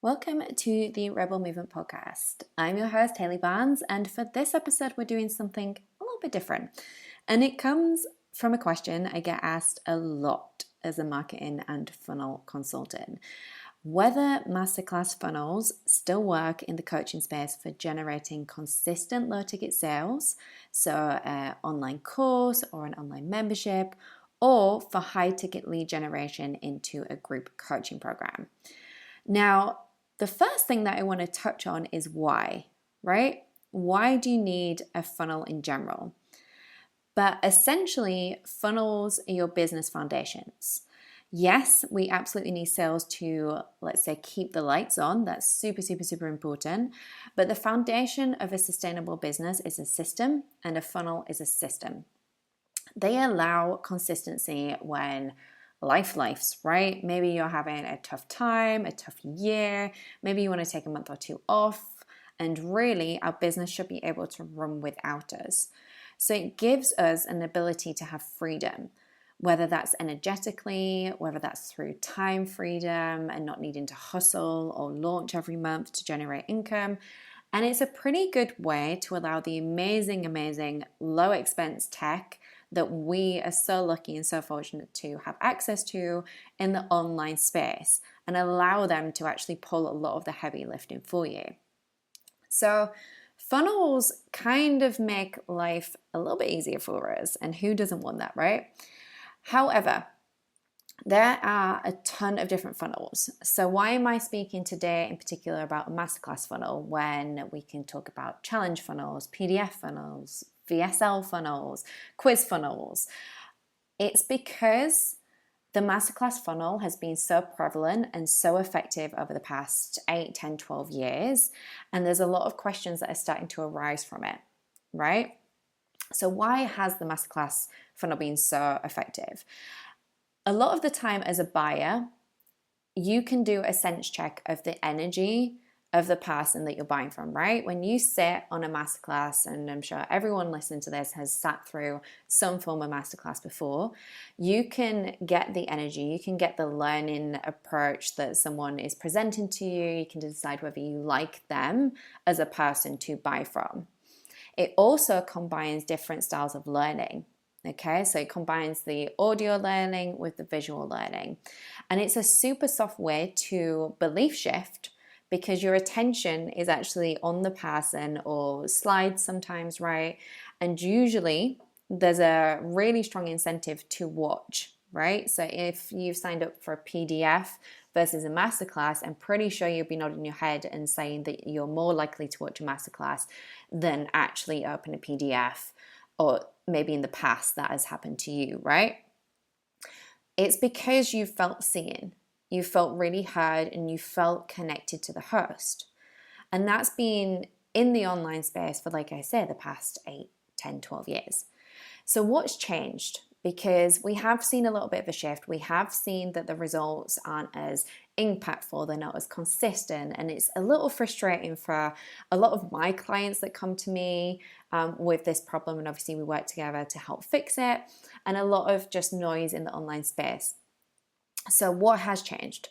Welcome to the Rebel Movement podcast. I'm your host, Haley Barnes, and for this episode, we're doing something a little bit different. And it comes from a question I get asked a lot as a marketing and funnel consultant. Whether masterclass funnels still work in the coaching space for generating consistent low ticket sales, so an online course or an online membership, or for high ticket lead generation into a group coaching program. Now, the first thing that I want to touch on is why, right? Why do you need a funnel in general? But essentially, funnels are your business foundations. Yes, we absolutely need sales to, let's say, keep the lights on. That's super, super, super important. But the foundation of a sustainable business is a system, and a funnel is a system. They allow consistency when life's, right? Maybe you're having a tough time, a tough year. Maybe you want to take a month or two off. And really, our business should be able to run without us. So it gives us an ability to have freedom, whether that's energetically, whether that's through time freedom and not needing to hustle or launch every month to generate income. And it's a pretty good way to allow the amazing, low expense tech that we are so lucky and so fortunate to have access to in the online space and allow them to actually pull a lot of the heavy lifting for you. So funnels kind of make life a little bit easier for us, and who doesn't want that, right? However, there are a ton of different funnels. So why am I speaking today in particular about a masterclass funnel when we can talk about challenge funnels, PDF funnels, VSL funnels, quiz funnels? It's because the masterclass funnel has been so prevalent and so effective over the past 8, 10, 12 years. And there's a lot of questions that are starting to arise from it, right? So why has the masterclass funnel been so effective? A lot of the time as a buyer, you can do a sense check of the energy of the person that you're buying from, right? When you sit on a masterclass, and I'm sure everyone listening to this has sat through some form of masterclass before, you can get the energy, you can get the learning approach that someone is presenting to you, you can decide whether you like them as a person to buy from. It also combines different styles of learning. Okay, so it combines the audio learning with the visual learning. And it's a super soft way to belief shift because your attention is actually on the person or slides sometimes, right? And usually there's a really strong incentive to watch, right? So if you've signed up for a PDF versus a masterclass, I'm pretty sure you'll be nodding your head and saying that you're more likely to watch a masterclass than actually open a PDF, or maybe in the past that has happened to you, right? It's because you felt seen, you felt really heard, and you felt connected to the host. And that's been in the online space for, like I said, the past 8, 10, 12 years. So what's changed? Because we have seen a little bit of a shift. We have seen that the results aren't as impactful, they're not as consistent, and it's a little frustrating for a lot of my clients that come to me with this problem, and obviously we work together to help fix it, and a lot of just noise in the online space. So what has changed?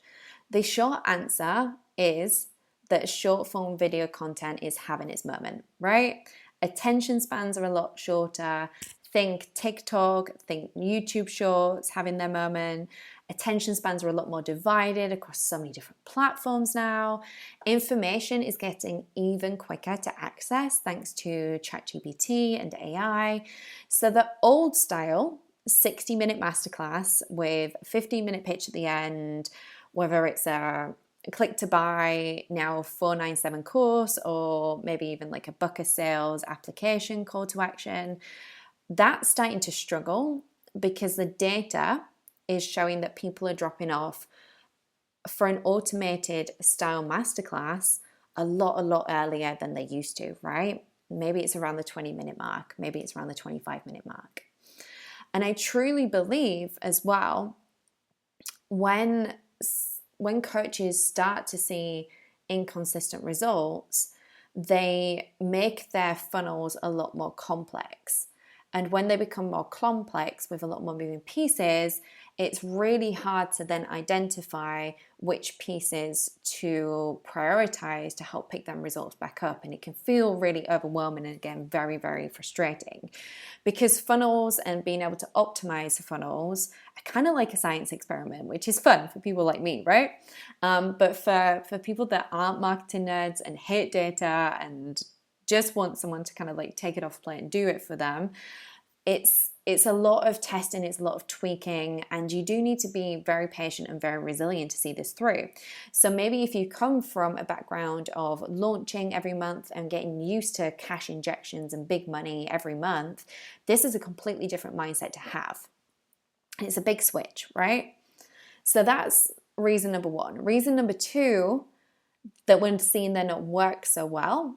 The short answer is that short form video content is having its moment, right? Attention spans are a lot shorter. Think TikTok, think YouTube Shorts having their moment. Attention spans are a lot more divided across so many different platforms now. Information is getting even quicker to access thanks to ChatGPT and AI. So the old style 60-minute masterclass with 15-minute pitch at the end, whether it's a click to buy now 497 course or maybe even like a book a sales application call to action, that's starting to struggle because the data is showing that people are dropping off for an automated style masterclass a lot earlier than they used to, right? Maybe it's around the 20-minute mark, maybe it's around the 25-minute mark. And I truly believe as well, when coaches start to see inconsistent results, they make their funnels a lot more complex. And when they become more complex with a lot more moving pieces, it's really hard to then identify which pieces to prioritize to help pick them results back up. And it can feel really overwhelming and, again, very, very frustrating, because funnels and being able to optimize funnels are kind of like a science experiment, which is fun for people like me, right? But for people that aren't marketing nerds and hate data and just want someone to kind of like take it off the plate and do it for them, it's a lot of testing, it's a lot of tweaking, and you do need to be very patient and very resilient to see this through. So maybe if you come from a background of launching every month and getting used to cash injections and big money every month, this is a completely different mindset to have. It's a big switch, right? So that's reason number one. Reason number two that we're seeing that not work so well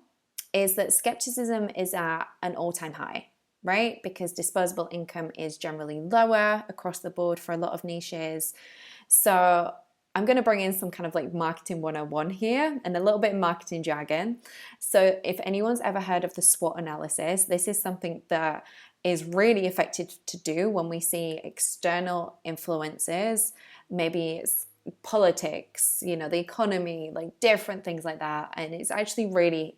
is that skepticism is at an all-time high, right? Because disposable income is generally lower across the board for a lot of niches. So I'm going to bring in some kind of like marketing 101 here and a little bit of marketing jargon. So if anyone's ever heard of the SWOT analysis, this is something that is really effective to do when we see external influences. Maybe it's politics, the economy, like different things like that. And it's actually really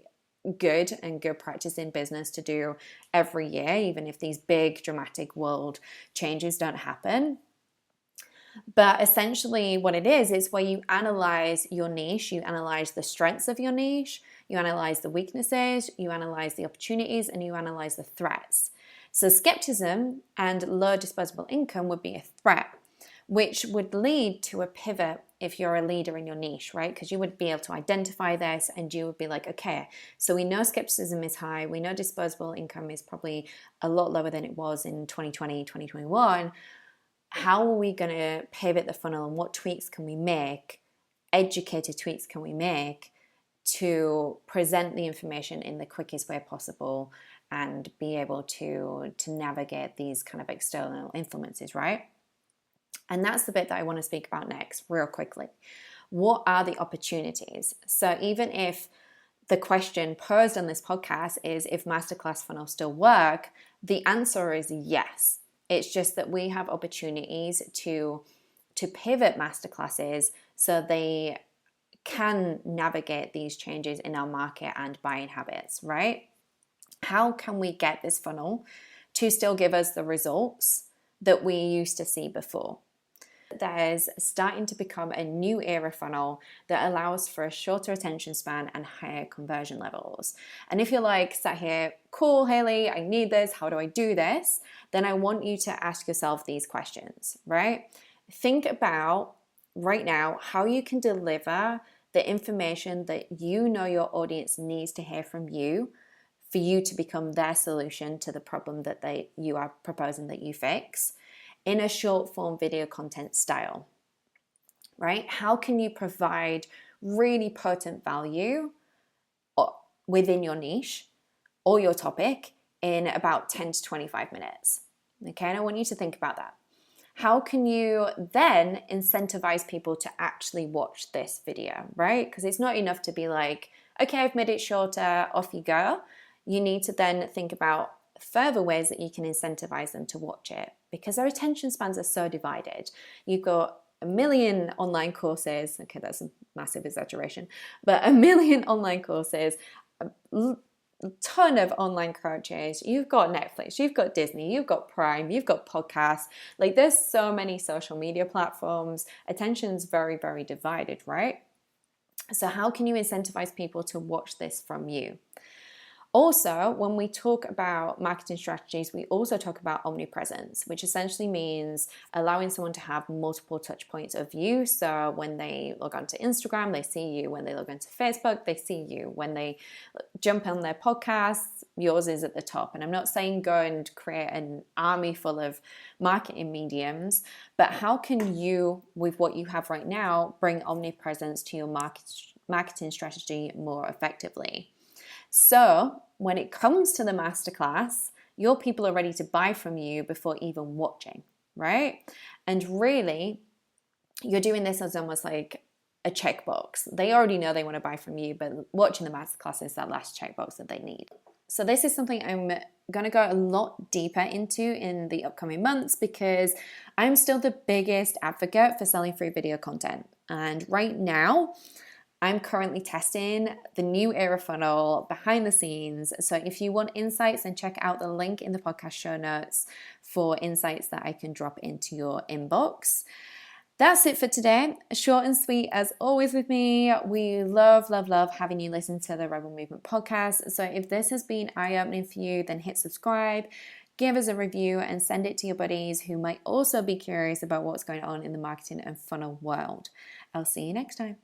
good practice in business to do every year, even if these big dramatic world changes don't happen. But essentially what it is where you analyze your niche, you analyze the strengths of your niche, you analyze the weaknesses, you analyze the opportunities, and you analyze the threats. So skepticism and low disposable income would be a threat, which would lead to a pivot if you're a leader in your niche, right? Because you would be able to identify this and you would be like, okay, so we know skepticism is high. We know disposable income is probably a lot lower than it was in 2020, 2021. How are we going to pivot the funnel, and what tweaks can we make, educated tweaks can we make to present the information in the quickest way possible and be able to navigate these kind of external influences, right? And that's the bit that I want to speak about next, real quickly. What are the opportunities? So even if the question posed on this podcast is if masterclass funnels still work, the answer is yes. It's just that we have opportunities to pivot masterclasses so they can navigate these changes in our market and buying habits, right? How can we get this funnel to still give us the results that we used to see before? There's starting to become a new era funnel that allows for a shorter attention span and higher conversion levels. And if you're like sat here, cool, Haley, I need this, how do I do this? Then I want you to ask yourself these questions, right? Think about right now how you can deliver the information that you know your audience needs to hear from you for you to become their solution to the problem that you are proposing that you fix, in a short form video content style, right? How can you provide really potent value within your niche or your topic in about 10 to 25 minutes? Okay, and I want you to think about that. How can you then incentivize people to actually watch this video, right? Because it's not enough to be like, okay, I've made it shorter, off you go. You need to then think about further ways that you can incentivize them to watch it, because our attention spans are so divided. You've got a million online courses. Okay, that's a massive exaggeration, but a million online courses, a ton of online coaches. You've got Netflix, you've got Disney, you've got Prime, you've got podcasts. Like there's so many social media platforms. Attention's very, very divided, right? So how can you incentivize people to watch this from you? Also, when we talk about marketing strategies, we also talk about omnipresence, which essentially means allowing someone to have multiple touch points of you. So when they log onto Instagram, they see you. When they log onto Facebook, they see you. When they jump on their podcasts, yours is at the top. And I'm not saying go and create an army full of marketing mediums, but how can you, with what you have right now, bring omnipresence to your marketing strategy more effectively? So when it comes to the masterclass, your people are ready to buy from you before even watching, right? And really, you're doing this as almost like a checkbox. They already know they want to buy from you, but watching the masterclass is that last checkbox that they need. So this is something I'm going to go a lot deeper into in the upcoming months because I'm still the biggest advocate for selling free video content. And right now, I'm currently testing the new Era funnel behind the scenes. So if you want insights, then check out the link in the podcast show notes for insights that I can drop into your inbox. That's it for today. Short and sweet as always with me. We love having you listen to the Rebel Movement podcast. So if this has been eye-opening for you, then hit subscribe, give us a review, and send it to your buddies who might also be curious about what's going on in the marketing and funnel world. I'll see you next time.